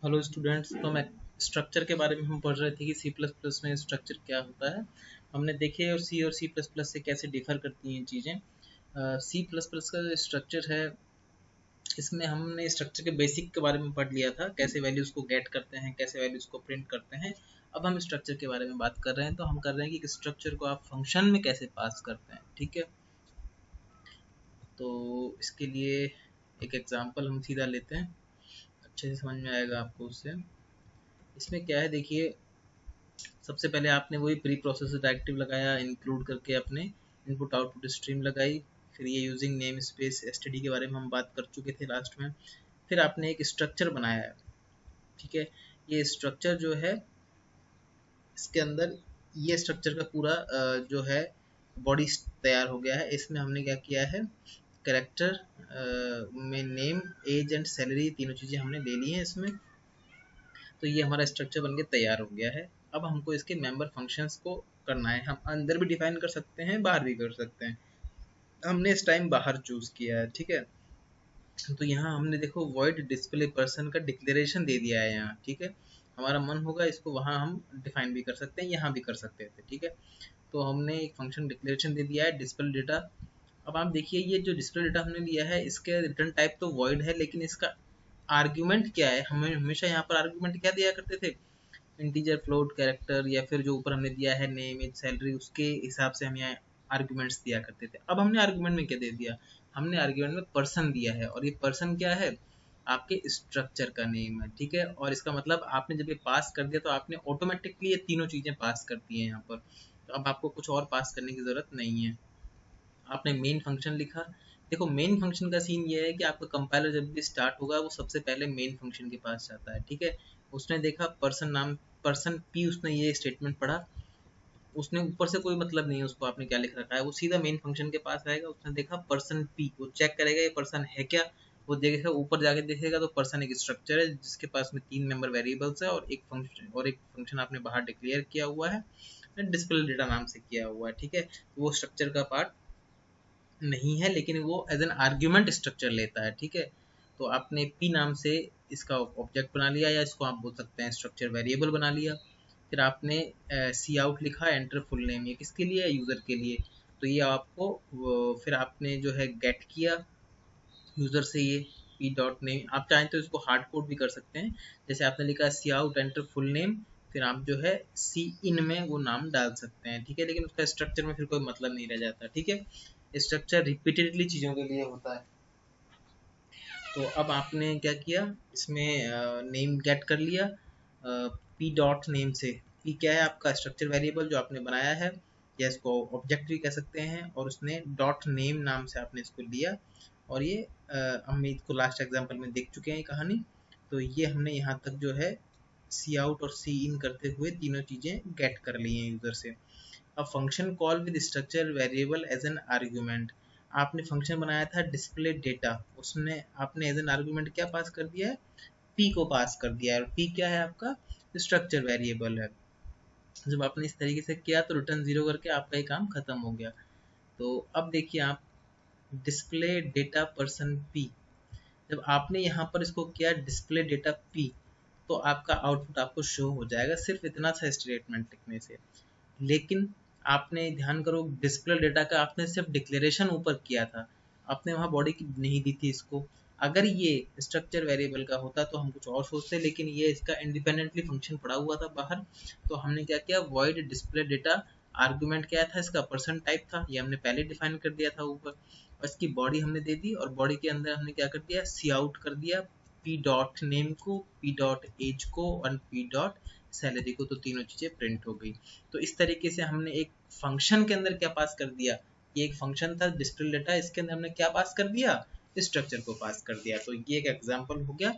Hello students. तो मैं structure के बारे में हम पढ़ रहे थे कि सी प्लस प्लस में स्ट्रक्चर क्या होता है। हमने देखे और सी प्लस प्लस से कैसे डिफर करती हैं चीज़ें। सी प्लस प्लस का जो स्ट्रक्चर है, इसमें हमने स्ट्रक्चर के बेसिक के बारे में पढ़ लिया था, कैसे वैल्यूज़ को गेट करते हैं, कैसे वैल्यूज़ को प्रिंट करते हैं। अब हम स्ट्रक्चर के बारे में बात कर रहे हैं, तो हम कर रहे हैं कि स्ट्रक्चर को आप फंक्शन में कैसे पास करते हैं। ठीक है, तो इसके लिए एक एग्जाम्पल हम सीधा लेते हैं, अच्छे से समझ में आएगा आपको उससे। इसमें क्या है देखिए, सबसे पहले आपने वही प्री प्रोसेसर डायरेक्टिव लगाया, इंक्लूड करके अपने इनपुट आउटपुट स्ट्रीम लगाई। फिर ये यूजिंग नेम स्पेस एसटीडी के बारे में हम बात कर चुके थे लास्ट में। फिर आपने एक स्ट्रक्चर बनाया है। ठीक है, ये स्ट्रक्चर जो है, इसके अंदर ये स्ट्रक्चर का पूरा जो है बॉडी तैयार हो गया है। इसमें हमने क्या किया है, कैरेक्टर में नेम, एज एंड सैलरी, तीनों चीज़ें हमने ले ली हैं इसमें। तो ये हमारा स्ट्रक्चर बनके तैयार हो गया है। अब हमको इसके मेंबर फंक्शंस को करना है। हम अंदर भी डिफाइन कर सकते हैं, बाहर भी कर सकते हैं। हमने इस टाइम बाहर चूज किया है। ठीक है, तो यहाँ हमने देखो वॉइड डिस्प्ले पर्सन का डिक्लेरेशन दे दिया है यहाँ। ठीक है, हमारा मन होगा इसको वहाँ हम डिफाइन भी कर सकते हैं, यहाँ भी कर सकते थे। ठीक है, तो हमने एक फंक्शन डिक्लेरेशन दे दिया है डिस्प्ले डेटा। अब आप देखिए, ये जो डिस्प्ले डेटा हमने लिया है, इसके रिटर्न टाइप तो वॉइड है, लेकिन इसका आर्ग्यूमेंट क्या है, हमें हमेशा यहाँ पर आर्ग्यूमेंट क्या दिया करते थे, इंटीजर, फ्लोट, कैरेक्टर, या फिर जो ऊपर हमने दिया है नेम, एज, सैलरी, उसके हिसाब से हम यहाँ आर्ग्यूमेंट्स दिया करते थे। अब हमने आर्ग्यूमेंट में क्या दे दिया, हमने आर्ग्यूमेंट में पर्सन दिया है, और ये पर्सन क्या है, आपके स्ट्रक्चर का नेम है। ठीक है, और इसका मतलब आपने जब ये पास कर दिया तो आपने ऑटोमेटिकली ये तीनों चीज़ें पास कर दी हैं यहाँ पर। तो अब आपको कुछ और पास करने की ज़रूरत नहीं है। आपने मेन फंक्शन लिखा। देखो, मेन फंक्शन का सीन ये है कि आपका कंपाइलर जब भी स्टार्ट होगा, वो सबसे पहले मेन फंक्शन के पास जाता है। ठीक है, उसने देखा पर्सन नाम, पर्सन पी, उसने ये स्टेटमेंट पढ़ा, उसने ऊपर से कोई मतलब नहीं है उसको आपने क्या लिख रखा है, वो सीधा मेन फंक्शन के पास आएगा। उसने देखा पर्सन पी, वो चेक करेगा ये पर्सन है क्या। वो देखेगा, ऊपर जाके देखेगा तो पर्सन एक स्ट्रक्चर है जिसके पास में 3 मेंबर वेरिएबल्स है, और एक फंक्शन आपने बाहर डिक्लेयर किया हुआ है, डिस्प्ले डेटा नाम से किया हुआ है। ठीक है, वो स्ट्रक्चर का पार्ट नहीं है, लेकिन वो एज एन आर्ग्यूमेंट स्ट्रक्चर लेता है। ठीक है, तो आपने पी नाम से इसका ऑब्जेक्ट बना लिया, या इसको आप बोल सकते हैं स्ट्रक्चर वेरिएबल बना लिया। फिर आपने सी आउट लिखा, एंटर फुल नेम, ये किसके लिए है, यूज़र के लिए। तो ये आपको फिर आपने जो है गेट किया यूज़र से ये पी डॉट नेम। आप चाहें तो इसको हार्ड कोड भी कर सकते हैं, जैसे आपने लिखा सी आउट एंटर फुल नेम, फिर आप जो है सी इन में वो नाम डाल सकते हैं। ठीक है, लेकिन उसका स्ट्रक्चर में फिर कोई मतलब नहीं रह जाता। ठीक है, स्ट्रक्चर रिपीटेडली चीज़ों के लिए होता है। तो अब आपने क्या किया, इसमें नेम गेट कर लिया पी डॉट नेम से। पी क्या है, आपका स्ट्रक्चर वेरिएबल जो आपने बनाया है, या इसको ऑब्जेक्ट भी कह सकते हैं, और उसने डॉट नेम नाम से आपने इसको लिया। और ये हम इसको लास्ट एग्जांपल में देख चुके हैं ये कहानी। तो ये हमने यहाँ तक जो है सी आउट और सी इन करते हुए तीनों चीज़ें गेट कर ली हैं यूज़र से। अब function call with structure variable as an argument. आपने फंक्शन बनाया था डिस्प्ले डेटा, उसमें आपने एज एन आर्ग्यूमेंट क्या पास कर दिया है, पी को पास कर दिया है। और पी क्या है, आपका स्ट्रक्चर वेरिएबल है। जब आपने इस तरीके से किया तो रिटर्न 0 करके आपका ये काम खत्म हो गया। तो अब देखिए आप, डिस्प्ले डेटा पर्सन पी, जब आपने यहाँ पर इसको किया डिस्प्ले डेटा पी, तो आपका आउटपुट आपको शो हो जाएगा सिर्फ इतना सा स्टेटमेंट लिखने से। लेकिन आपने ध्यान करो, डिस्प्ले डेटा का आपने सिर्फ डिक्लेरेशन ऊपर किया था, आपने वहाँ बॉडी की नहीं दी थी इसको। अगर ये स्ट्रक्चर वेरिएबल का होता तो हम कुछ और सोचते, लेकिन ये इसका इंडिपेंडेंटली फंक्शन पड़ा हुआ था बाहर। तो हमने क्या किया, वॉइड डिस्प्ले डेटा, आर्गुमेंट क्या था, इसका पर्सन टाइप था, ये हमने पहले डिफाइन कर दिया था ऊपर, और इसकी बॉडी हमने दे दी, और बॉडी के अंदर हमने क्या कर दिया, सी आउट कर दिया पी डॉट नेम को, पी डॉट एज को, और पी डॉट सैलरी को। तो तीनों चीज़ें प्रिंट हो गई। तो इस तरीके से हमने एक फंक्शन के अंदर क्या पास कर दिया, ये एक फंक्शन था डिस्प्ले डेटा, इसके अंदर हमने क्या पास कर दिया, स्ट्रक्चर को पास कर दिया। तो ये एक एग्जांपल हो गया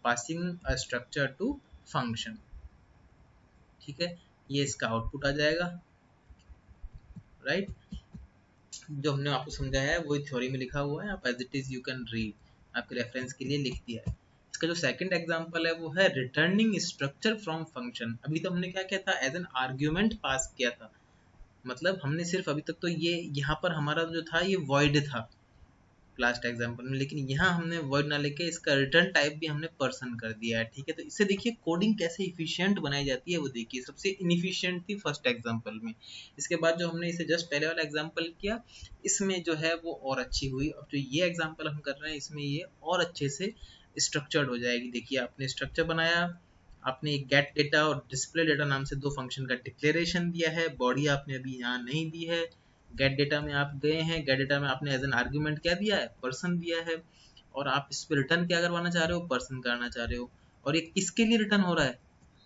passing a structure to function. ठीक है, ये इसका आउटपुट आ जाएगा, राइट। जो हमने आपको समझाया है वही थ्योरी में लिखा हुआ है, आप as it is you can read, आपके रेफरेंस के लिए लिख दिया है। इसका जो सेकंड एग्जांपल है वो है रिटर्निंग स्ट्रक्चर फ्रॉम फंक्शन। अभी तो हमने क्या किया था, एज एन आर्ग्यूमेंट पास किया था, मतलब हमने सिर्फ अभी तक तो ये यहाँ पर हमारा जो था ये वॉइड था, लास्ट एग्जाम्पल में, लेकिन यहाँ हमने वॉइड ना लेके इसका रिटर्न टाइप भी हमने पर्सन कर दिया है। ठीक है, तो इससे देखिए कोडिंग कैसे इफिशियंट बनाई जाती है वो देखिए। सबसे इनइफिशियंट थी फर्स्ट एग्जाम्पल में, इसके बाद जो हमने इसे जस्ट पहले वाला एग्जाम्पल किया इसमें जो है वो और अच्छी हुई। अब जो ये एग्जाम्पल हम कर रहे हैं इसमें ये और अच्छे से स्ट्रक्चर्ड हो जाएगी। देखिए आपने स्ट्रक्चर बनाया, आपने एक गेट डेटा और डिस्प्ले डेटा नाम से दो फंक्शन का डिक्लेरेशन दिया है। बॉडी आपने अभी यहाँ नहीं दी है। गेट डेटा में आप गए हैं, गेट डेटा में आपने एज एन आर्ग्यूमेंट क्या दिया है, पर्सन दिया है, और आप इस पर रिटर्न क्या करवाना चाह रहे हो, पर्सन करना चाह रहे हो। और ये किसके लिए रिटर्न हो रहा है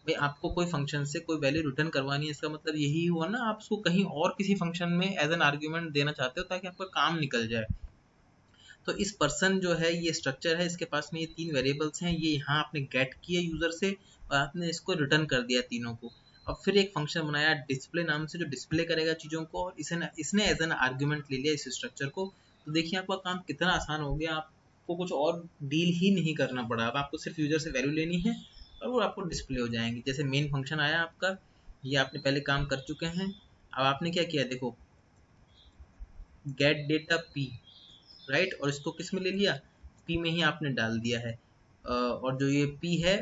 भाई, आपको कोई फंक्शन से कोई वैल्यू रिटर्न करवानी है, इसका मतलब यही हुआ ना आप उसको कहीं और किसी फंक्शन में एज एन आर्ग्यूमेंट देना चाहते हो ताकि आपका काम निकल जाए। तो इस पर्सन जो है ये स्ट्रक्चर है, इसके पास में ये तीन वेरिएबल्स हैं, ये यहाँ आपने गेट किया यूजर से और आपने इसको रिटर्न कर दिया तीनों को। अब फिर एक फंक्शन बनाया डिस्प्ले नाम से जो डिस्प्ले करेगा चीज़ों को, और इसने एज एन आर्ग्यूमेंट ले लिया इस स्ट्रक्चर को। तो देखिए आपका काम कितना आसान हो गया, आपको कुछ और डील ही नहीं करना पड़ा। अब आपको सिर्फ यूजर से वैल्यू लेनी है और वो आपको डिस्प्ले हो जाएंगी। जैसे मेन फंक्शन आया आपका, ये आपने पहले काम कर चुके हैं। अब आपने क्या किया देखो, गेट डेटा पी, राइट, और इसको किस में ले लिया, पी में ही आपने डाल दिया है। और जो ये पी है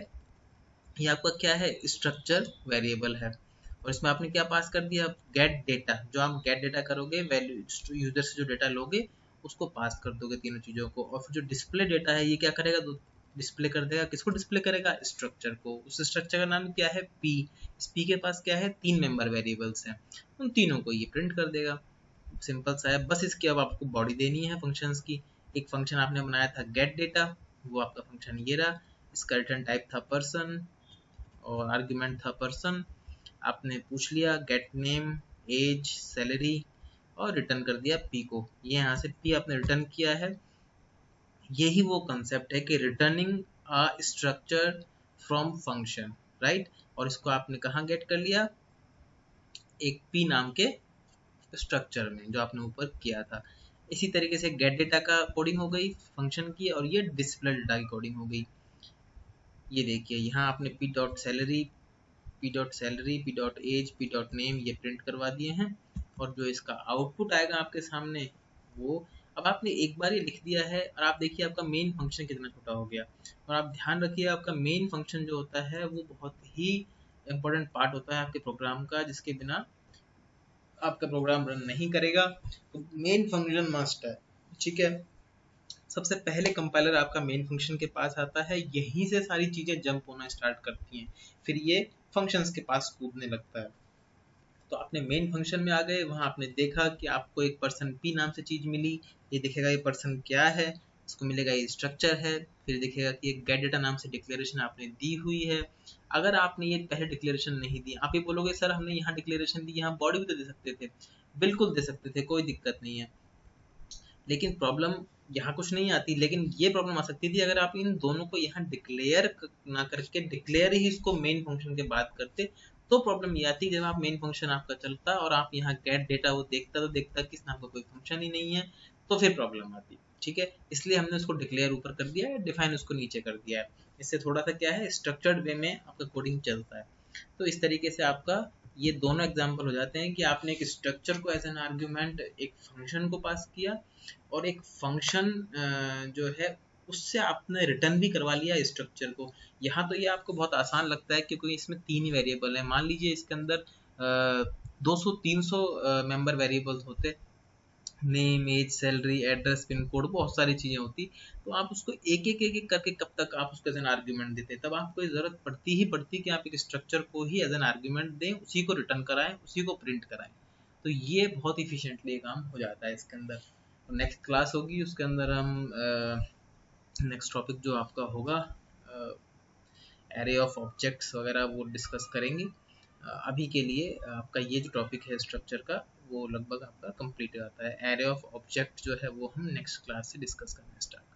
ये आपका क्या है, स्ट्रक्चर वेरिएबल है, और इसमें आपने क्या पास कर दिया, गेट डेटा। जो आप गेट डेटा करोगे, वैल्यू यूजर से जो डेटा लोगे उसको पास कर दोगे तीनों चीज़ों को। और फिर जो डिस्प्ले डेटा है ये क्या करेगा, डिस्प्ले कर देगा, किसको डिस्प्ले करेगा, स्ट्रक्चर को। उस स्ट्रक्चर का नाम क्या है, पी। इस पी के पास क्या है, तीन मेंबर वेरिएबल्स हैं, उन तीनों को ये प्रिंट कर देगा। सिंपल सा है, बस इसकी अब आपको बॉडी देनी है फंक्शंस की। एक फंक्शन आपने बनाया था गेट डेटा, वो आपका फंक्शन ये रहा, इसका रिटर्न टाइप था पर्सन और आर्ग्यूमेंट था पर्सन। आपने पूछ लिया गेट नेम, एज, सैलरी और रिटर्न कर दिया पी को। ये यहाँ से पी आपने रिटर्न किया है। यही वो कंसेप्ट है कि returning a structure from function, right. और इसको आपने कहाँ गेट कर लिया, एक पी नाम के स्ट्रक्चर में जो आपने ऊपर किया था। इसी तरीके से गेट डेटा का कोडिंग हो गई फंक्शन की, और ये डिस्प्ले डेटा की कोडिंग हो गई। ये देखिए यहाँ आपने P dot salary, P dot salary, P dot age, P dot name ये प्रिंट करवा दिए हैं। और जो इसका आउटपुट आएगा आपके सामने वो, अब आपने एक बार ये लिख दिया है, और आप देखिए आपका मेन फंक्शन कितना छोटा हो गया। और आप ध्यान रखिए आपका मेन फंक्शन जो होता है वो बहुत ही इंपॉर्टेंट पार्ट होता है आपके प्रोग्राम का, जिसके बिना आपका प्रोग्राम रन नहीं करेगा। तो मेन फंक्शन मस्ट है, ठीक है। सबसे पहले कंपाइलर आपका मेन फंक्शन के पास आता है, यहीं से सारी चीजें जंप होना स्टार्ट करती हैं, फिर ये फंक्शंस के पास कूदने लगता है। तो आपने मेन फंक्शन में आ गए, वहां आपने देखा कि आपको एक पर्सन पी नाम से चीज मिली। ये दिखेगा ये पर्सन क्या है, इसको मिलेगा ये स्ट्रक्चर है। फिर दिखेगा कि एक गेट डेटा नाम से डिक्लेरेशन आपने दी हुई है। अगर आपने ये पहले डिक्लेरेशन नहीं दी, आप ये बोलोगे सर हमने यहाँ डिक्लेरेशन दी, यहाँ बॉडी भी तो दे सकते थे। बिल्कुल दे सकते थे, कोई दिक्कत नहीं है, लेकिन प्रॉब्लम यहाँ कुछ नहीं आती। लेकिन ये प्रॉब्लम आ सकती थी अगर आप इन दोनों को यहाँ डिक्लेयर ना करके डिक्लेयर ही इसको मेन फंक्शन के बाद करते, तो प्रॉब्लम ये आती जब आप मेन फंक्शन आपका चलता और आप यहाँ गेट डेटा वो देखता तो देखता कि इसमें आपका कोई फंक्शन ही नहीं है, तो फिर प्रॉब्लम आती। ठीक है, इसलिए हमने उसको डिक्लेयर ऊपर कर दिया है, डिफाइन उसको नीचे कर दिया है। इससे थोड़ा सा क्या है, स्ट्रक्चर्ड वे में आपका कोडिंग चलता है। तो इस तरीके से आपका ये दोनों एग्जाम्पल हो जाते हैं कि आपने एक स्ट्रक्चर को एज एन आर्ग्यूमेंट एक फंक्शन को पास किया, और एक फंक्शन जो है उससे आपने रिटर्न भी करवा लिया स्ट्रक्चर को। यहाँ तो ये आपको बहुत आसान लगता है क्योंकि इसमें तीन ही वेरिएबल है। मान लीजिए इसके अंदर 200-300 मेंबर वेरिएबल्स होते, name, age, salary, address, pin code, बहुत सारी चीजें होती, तो आप उसको एक एक एक एक करके कब तक आप उसको एज एन आर्ग्यूमेंट देते। तब आपको जरूरत पड़ती ही पड़ती कि आप एक स्ट्रक्चर को ही एज एन आर्ग्यूमेंट दें, उसी को रिटर्न कराएं, उसी को प्रिंट कराएं। तो ये बहुत इफिशिएंटली काम हो जाता है इसके अंदर। नेक्स्ट क्लास होगी उसके अंदर हम नेक्स्ट टॉपिक जो आपका होगा एरे ऑफ ऑब्जेक्ट्स वगैरह वो डिस्कस करेंगे। अभी के लिए आपका ये जो टॉपिक है स्ट्रक्चर का वो लगभग आपका कंप्लीट हो जाता है। एरे ऑफ ऑब्जेक्ट जो है वो हम नेक्स्ट क्लास से डिस्कस करना स्टार्ट